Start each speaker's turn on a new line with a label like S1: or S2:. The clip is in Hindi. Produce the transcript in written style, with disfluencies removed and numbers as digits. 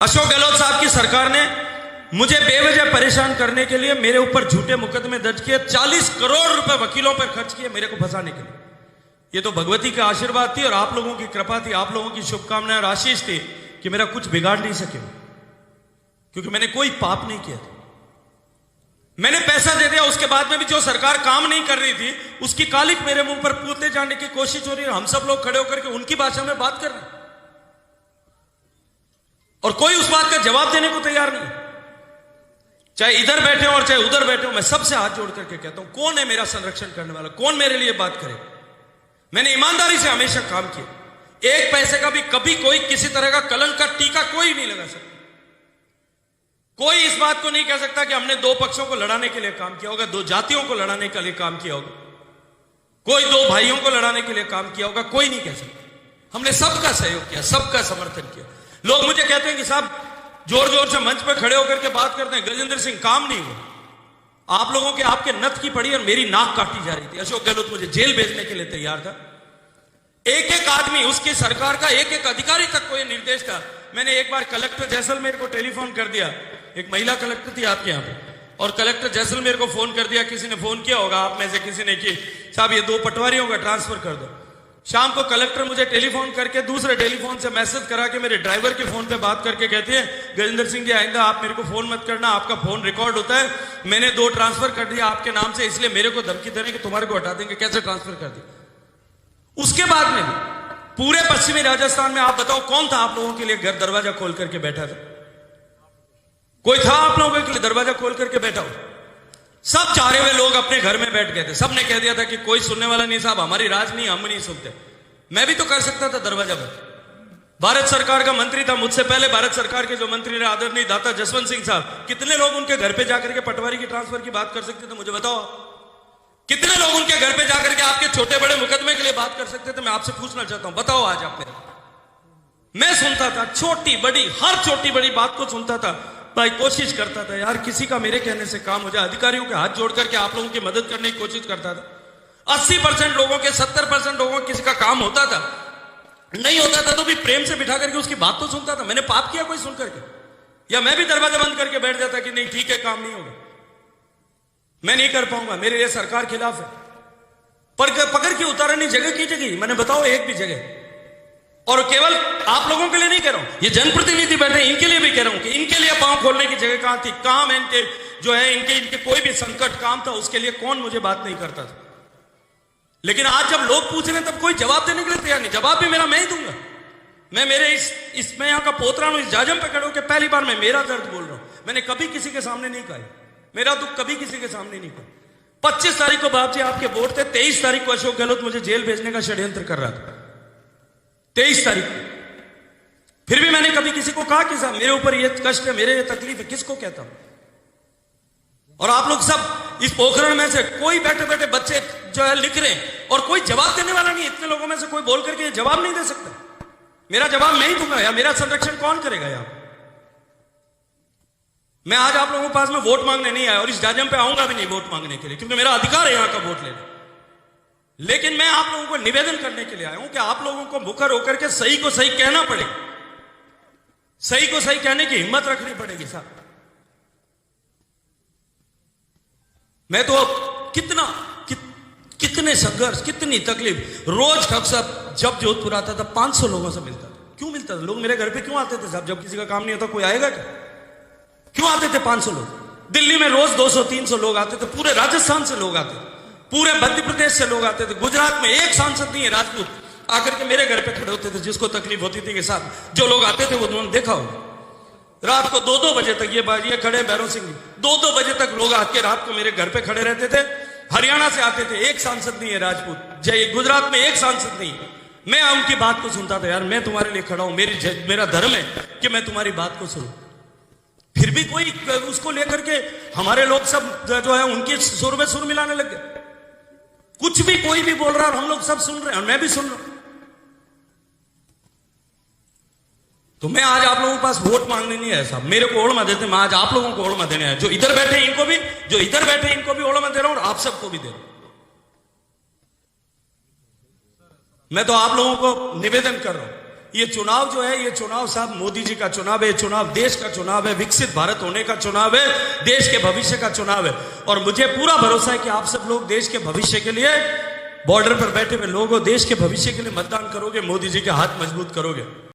S1: अशोक गहलोत साहब की सरकार ने मुझे बेवजह परेशान करने के लिए मेरे ऊपर झूठे मुकदमे दर्ज किए, 40 करोड़ रुपए वकीलों पर खर्च किए मेरे को फंसाने के लिए। ये तो भगवती का आशीर्वाद थी और आप लोगों की कृपा थी, आप लोगों की शुभकामनाएं और आशीष थी कि मेरा कुछ बिगाड़ नहीं सके, क्योंकि मैंने कोई पाप नहीं किया था। मैंने पैसा दे दिया, उसके बाद में भी जो सरकार काम नहीं कर रही थी उसकी कालिक मेरे मुंह पर पूछते जाने की कोशिश हो रही है। हम सब लोग खड़े होकर के उनकी भाषा में बात कर रहे हैं और कोई उस बात का जवाब देने को तैयार नहीं, चाहे इधर बैठे हो और चाहे उधर बैठे हो। मैं सबसे हाथ जोड़ करके कहता हूं, कौन है मेरा संरक्षण करने वाला, कौन मेरे लिए बात करे। मैंने ईमानदारी से हमेशा काम किया, एक पैसे का भी कभी कोई किसी तरह का कलंक का टीका कोई नहीं लगा सकता। कोई इस बात को नहीं कह सकता कि हमने दो पक्षों को लड़ाने के लिए काम किया होगा, दो जातियों को लड़ाने के लिए काम किया होगा, कोई दो भाइयों को लड़ाने के लिए काम किया होगा, कोई नहीं कह सकता। हमने सबका सहयोग किया, सबका समर्थन किया। लोग मुझे कहते हैं कि साहब जोर जोर से मंच पर खड़े होकर के बात करते हैं, गजेंद्र सिंह काम नहीं हुआ। आप लोगों के आपके नथ की पड़ी और मेरी नाक काटी जा रही थी। अशोक गहलोत मुझे जेल भेजने के लिए तैयार था। एक एक आदमी, उसकी सरकार का एक एक अधिकारी तक को यह निर्देश था। मैंने एक बार कलेक्टर जैसलमेर को टेलीफोन कर दिया, एक महिला कलेक्टर थी आपके यहाँ पे, और कलेक्टर जैसलमेर को फोन कर दिया, किसी ने फोन किया होगा आप में से किसी ने कि साहब ये दो पटवारियों का ट्रांसफर कर दो। शाम को कलेक्टर मुझे टेलीफोन करके दूसरे टेलीफोन से मैसेज करा के मेरे ड्राइवर के फोन पे बात करके कहती है, गजेंद्र सिंह जी आइंदा आप मेरे को फोन मत करना, आपका फोन रिकॉर्ड होता है, मैंने दो ट्रांसफर कर दिया आपके नाम से, इसलिए मेरे को धमकी दे रहे कि तुम्हारे को हटा देंगे। कैसे ट्रांसफर कर दिया। उसके बाद में पूरे पश्चिमी राजस्थान में आप बताओ कौन था आप लोगों के लिए घर दरवाजा खोल करके बैठा था? कोई था आप लोगों के लिए दरवाजा खोल करके बैठा हो? सब चारे हुए लोग अपने घर में बैठ गए थे। सबने कह दिया था कि कोई सुनने वाला नहीं साहब, हमारी राज नहीं, हम नहीं सुनते। मैं भी तो कर सकता था दरवाजा बंद। भारत सरकार का मंत्री था, मुझसे पहले भारत सरकार के जो मंत्री रहे आदरणीय दाता जसवंत सिंह साहब, कितने लोग उनके घर पे जाकर के पटवारी की ट्रांसफर की बात कर सकते थे? मुझे बताओ, कितने लोग उनके घर पे जाकर के आपके छोटे बड़े मुकदमे के लिए बात कर सकते थे? मैं आपसे पूछना चाहता हूं, बताओ आज आप मेरे। मैं सुनता था, छोटी बड़ी हर छोटी बड़ी बात को सुनता था भाई, कोशिश करता था यार किसी का मेरे कहने से काम हो जाए। अधिकारियों के हाथ जोड़ करके आप लोगों की मदद करने की कोशिश करता था। 80% लोगों के 70% लोगों के किसी का काम होता था, नहीं होता था तो भी प्रेम से बिठा करके उसकी बात तो सुनता था। मैंने पाप किया कोई सुन करके? या मैं भी दरवाजा बंद करके बैठ जाता कि नहीं ठीक है काम नहीं होगा, मैं नहीं कर पाऊंगा, मेरे लिए सरकार खिलाफ है। पर पकड़ के उतारनी जगह की जगह, मैंने बताओ एक भी जगह। और केवल आप लोगों के लिए नहीं कह रहा हूं, ये जनप्रतिनिधि बैठे इनके लिए भी कह रहा हूं कि इनके लिए पांव खोलने की जगह कहां थी? काम इनके जो है इनके कोई भी संकट काम था उसके लिए कौन मुझे बात नहीं करता था। लेकिन आज जब लोग पूछ रहे हैं तब कोई जवाब देने के लिए तैयार नहीं। जवाब भी मेरा मैं ही दूंगा। मैं मेरे मैं यहां का पोतरा हूं, इस जाजम पे खड़े होकर पहली बार मैं मेरा दर्द बोल रहा हूं। मैंने कभी किसी के सामने नहीं कहा, मेरा दुख कभी किसी के सामने नहीं कहा। 25 तारीख को बाप जी आपके वोट थे, 23 तारीख को अशोक गहलोत मुझे जेल भेजने का षड्यंत्र कर रहा था, 23 तारीख को। फिर भी मैंने कभी किसी को कहा कि साहब मेरे ऊपर ये कष्ट है, मेरे ये तकलीफ है, किसको कहता हूं? और आप लोग सब इस पोखरण में से कोई बैठे बैठे बच्चे जो है लिख रहे हैं और कोई जवाब देने वाला नहीं। इतने लोगों में से कोई बोल करके जवाब नहीं दे सकता। मेरा जवाब मैं ही दूंगा या मेरा संरक्षण कौन करेगा? यार मैं आज आप लोगों के पास में वोट मांगने नहीं आया और इस जाजम पे आऊंगा भी नहीं वोट मांगने के लिए, क्योंकि मेरा अधिकार है यहां का वोट लेना। लेकिन मैं आप लोगों को निवेदन करने के लिए आया हूं कि आप लोगों को मुखर होकर के सही को सही कहना पड़ेगा, सही को सही कहने की हिम्मत रखनी पड़ेगी साहब। मैं तो कितने संघर्ष, कितनी तकलीफ, रोज डॉक्टर साहब जब जोधपुर आता था 500 लोगों से मिलता था। क्यों मिलता था? लोग मेरे घर पे क्यों आते थे साहब? जब किसी का काम नहीं होता कोई आएगा क्या? क्यों आते थे 500 लोग? दिल्ली में रोज 200-300 लोग आते थे, पूरे राजस्थान से लोग आते थे, पूरे मध्य प्रदेश से लोग आते थे। गुजरात में एक सांसद नहीं है राजपूत, आकर के मेरे घर पे खड़े होते थे। जिसको तकलीफ होती थी के साथ जो लोग आते थे वो उन्होंने देखा हो, रात को 2-2 बजे तक ये खड़े भैरव सिंह 2-2 बजे तक लोग आके रात को मेरे घर पे खड़े रहते थे। हरियाणा से आते थे, एक सांसद नहीं है राजपूत। जय गुजरात में एक सांसद नहीं। मैं उनकी बात को सुनता था, यार मैं तुम्हारे लिए खड़ा हूं, मेरा धर्म है कि मैं तुम्हारी बात को सुनूं। फिर भी कोई उसको लेकर के हमारे लोग सब जो है उनके सुर में सुर मिलाने लग गए। कुछ भी कोई भी बोल रहा है और हम लोग सब सुन रहे हैं और मैं भी सुन रहा हूं। तो मैं आज आप लोगों के पास वोट मांगने नहीं आया साहब, मेरे को ओढ़मा देते, मैं आज आप लोगों को ओढ़मा देने आया। जो इधर बैठे इनको भी, जो इधर बैठे इनको भी ओढ़मा दे रहा हूं और आप सबको भी दे रहा हूं। मैं तो आप लोगों को निवेदन कर रहा हूं ये चुनाव जो है, ये चुनाव साहब मोदी जी का चुनाव है, ये चुनाव देश का चुनाव है, विकसित भारत होने का चुनाव है, देश के भविष्य का चुनाव है। और मुझे पूरा भरोसा है कि आप सब लोग देश के भविष्य के लिए, बॉर्डर पर बैठे हुए लोगों, देश के भविष्य के लिए मतदान करोगे, मोदी जी के हाथ मजबूत करोगे।